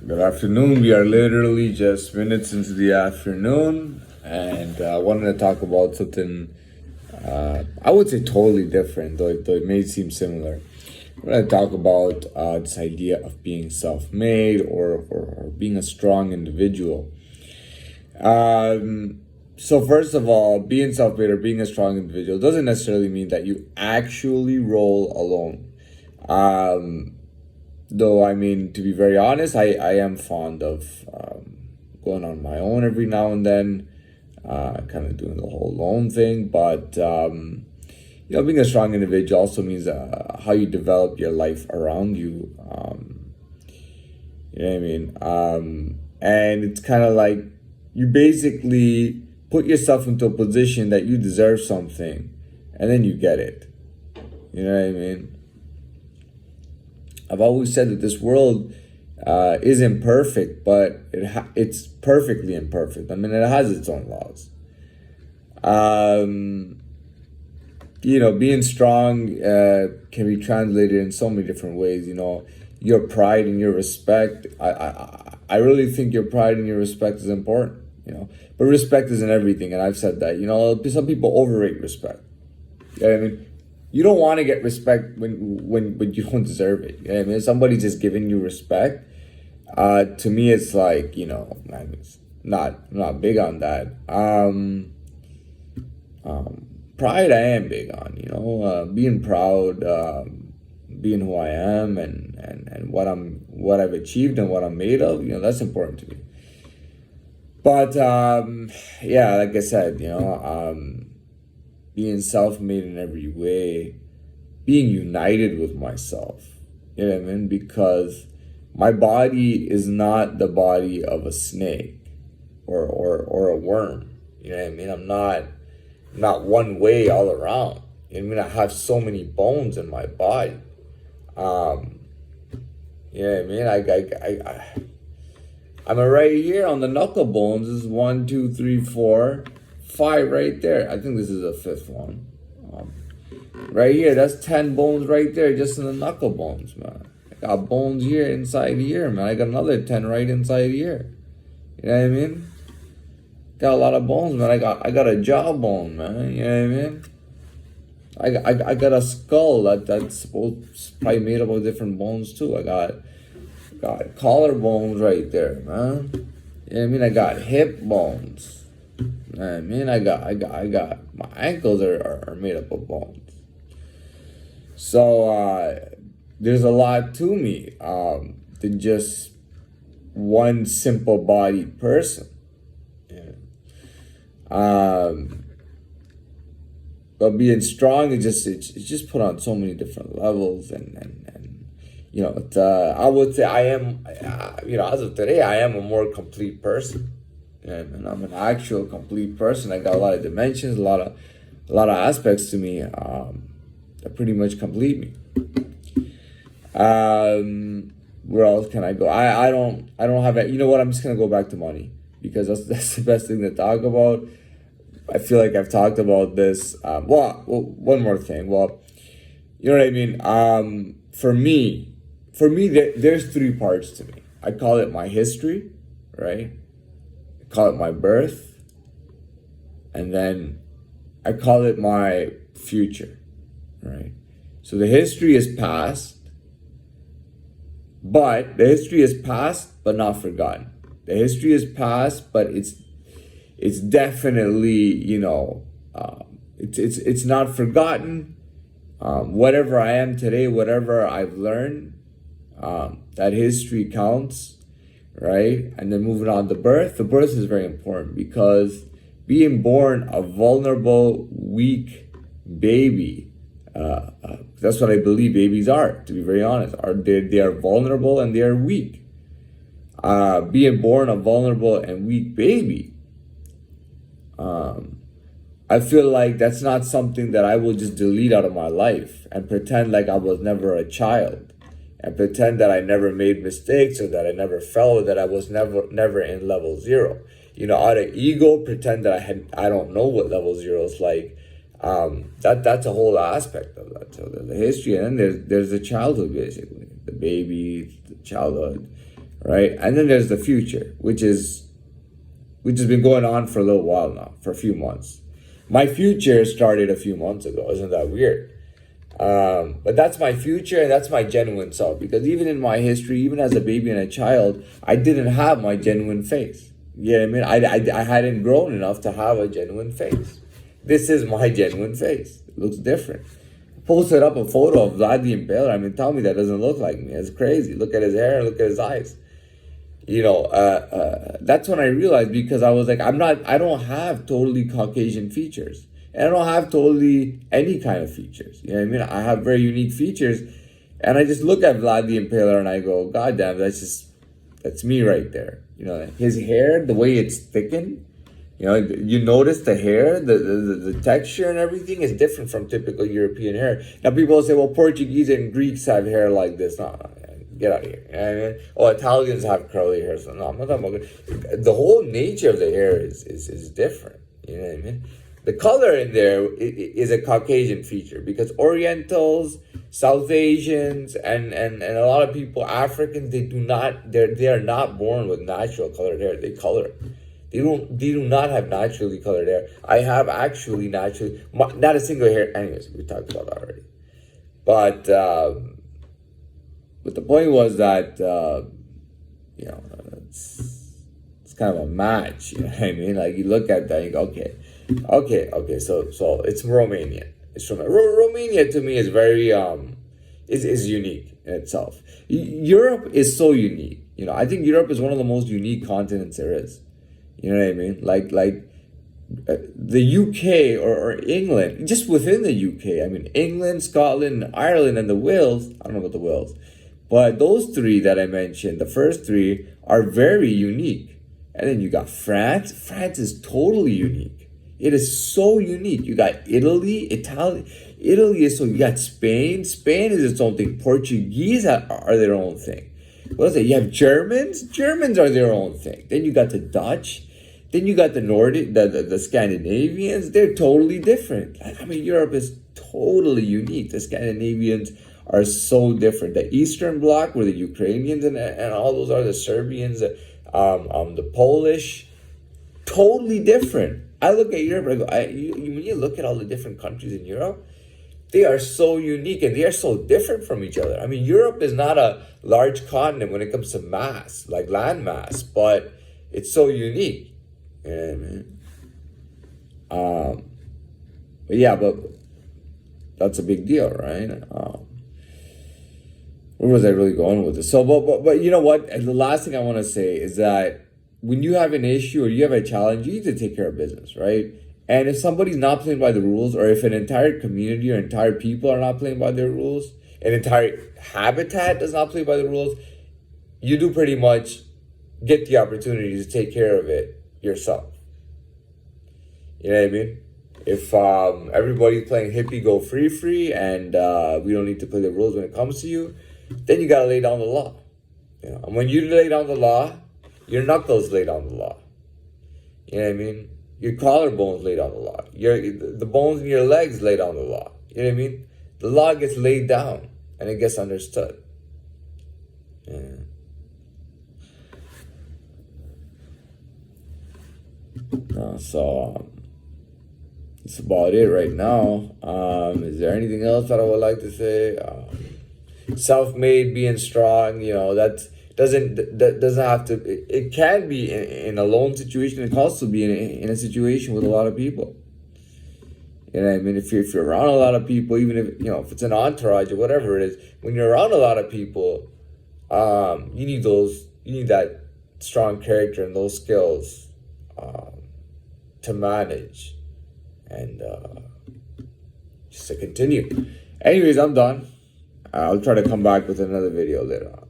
Good afternoon. We are literally just minutes into the afternoon, and I wanted to talk about something I would say totally different, though it may seem similar. We're going to talk about this idea of being self made or being a strong individual. So, first of all, being self made or being a strong individual doesn't necessarily mean that you actually roll alone. Um, Though, I mean, to be very honest, I am fond of going on my own every now and then, kind of doing the whole lone thing. But, being a strong individual also means how you develop your life around you. You know what I mean? And it's kind of like you basically put yourself into a position that you deserve something, and then you get it. You know what I mean? I've always said that this world is imperfect, but it's perfectly imperfect. I mean, it has its own laws. Um, Being strong can be translated in so many different ways. Your pride and your respect. I really think your pride and your respect is important. But respect isn't everything, and I've said that. Some people overrate respect. You know what I mean? You don't want to get respect when you don't deserve it. You know what I mean? If somebody's just giving you respect, to me it's like, I'm not big on that. Pride I am big on, being proud, being who I am and what I've achieved and what I'm made of, that's important to me. But yeah, like I said, being self-made in every way, being united with myself. You know what I mean? Because my body is not the body of a snake or a worm. You know what I mean? I'm not one way all around. You know what I mean? I have so many bones in my body. You know what I mean? I'm right here on the knuckle bones. This is 1, 2, 3, 4. 5 right there. I think this is the 5th one. Right here, that's 10 bones right there, just in the knuckle bones, man. I got bones here inside here, man. I got another 10 right inside here. You know what I mean? Got a lot of bones, man. I got a jawbone, man. You know what I mean? I got a skull that's supposed probably made up of different bones too. I got collarbones right there, man. You know what I mean? I got hip bones. I mean, I got my ankles are made up of bones. So there's a lot to me than just one simple bodied person. Yeah. But being strong is it's just put on so many different levels and I would say I am as of today I am a more complete person. And I'm an actual complete person. I got a lot of dimensions, a lot of aspects to me that pretty much complete me. Where else can I go? I don't have it. You know what? I'm just gonna go back to money because that's the best thing to talk about. I feel like I've talked about this. One more thing. Well, you know what I mean. For me, there's 3 parts to me. I call it my history, right? Call it my birth, and then I call it my future, right? So the history is past, but not forgotten. The history is past, but it's definitely it's not forgotten. Whatever I am today, whatever I've learned, that history counts. Right? And then moving on to birth. The birth is very important because being born a vulnerable, weak baby, that's what I believe babies are, to be very honest. They are vulnerable and they are weak. Being born a vulnerable and weak baby, I feel like that's not something that I will just delete out of my life and pretend like I was never a child. And pretend that I never made mistakes or that I never fell or that I was never in level 0. Out of ego, pretend that I don't know what level 0 is like. That's a whole aspect of that. So the history, and then there's the childhood, basically, the baby, the childhood, right? And then there's the future, which has been going on for a little while now, for a few months. My future started a few months ago. Isn't that weird? But that's my future and that's my genuine self. Because even in my history, even as a baby and a child, I didn't have my genuine face. You know what I mean? I hadn't grown enough to have a genuine face. This is my genuine face. It looks different. Posted up a photo of Vlad the Impaler. I mean, tell me that doesn't look like me. It's crazy. Look at his hair. Look at his eyes. You know, that's when I realized, because I was like, I don't have totally Caucasian features. And I don't have totally any kind of features. You know what I mean? I have very unique features. And I just look at Vlad the Impaler and I go, God damn, that's me right there. You know, his hair, the way it's thickened, you know, you notice the hair, the texture and everything is different from typical European hair. Now people will say, well, Portuguese and Greeks have hair like this. No, get out of here. You know what I mean? Oh, Italians have curly hair. So no, I'm not talking about. The whole nature of the hair is different. You know what I mean? The color in there is a Caucasian feature, because Orientals, South Asians, and a lot of people, Africans, they are not born with natural colored hair. They color it. They do not have naturally colored hair. I have actually naturally, not a single hair. Anyways, we talked about that already. But the point was that you know, it's kind of a match. You know what I mean? Like, you look at that, and you go, okay. So it's Romanian. It's from Romania. To me is very is unique in itself. Europe is so unique. You know, I think Europe is one of the most unique continents there is. You know what I mean? Like the UK or England, just within the UK. I mean, England, Scotland, Ireland, and the Wales. I don't know about the Wales, but those three that I mentioned, the first three, are very unique. And then you got France. France is totally unique. It is so unique. You got Italy, Italy is so. You got Spain. Spain is its own thing. Portuguese are their own thing. What is it? You have Germans. Germans are their own thing. Then you got the Dutch. Then you got the Nordic, the Scandinavians. They're totally different. I mean, Europe is totally unique. The Scandinavians are so different. The Eastern Bloc, where the Ukrainians and all those are, the Serbians, the Polish, totally different. I look at Europe and I go, when you look at all the different countries in Europe, they are so unique and they are so different from each other. I mean, Europe is not a large continent when it comes to mass, like land mass, but it's so unique. You know what I mean? But yeah, but that's a big deal, right? Where was I really going with this? So, but you know what? And the last thing I want to say is that when you have an issue or you have a challenge, you need to take care of business, right? And if somebody's not playing by the rules, or if an entire community or entire people are not playing by their rules, an entire habitat does not play by the rules, you do pretty much get the opportunity to take care of it yourself. You know what I mean? If everybody's playing hippie go free and we don't need to play the rules when it comes to you, then you gotta lay down the law. You know? And when you lay down the law, your knuckles lay down the law. You know what I mean? Your collarbones lay down the law. The bones in your legs lay down the law. You know what I mean? The law gets laid down and it gets understood. Yeah. So that's about it right now. Is there anything else that I would like to say? Self-made, being strong, you know, that doesn't have to. It can be in a lone situation. It can also be in a situation with a lot of people. You know what I mean? If you're around a lot of people, even if if it's an entourage or whatever it is, when you're around a lot of people, you need that strong character and those skills to manage and just to continue. Anyways, I'm done. I'll try to come back with another video later on.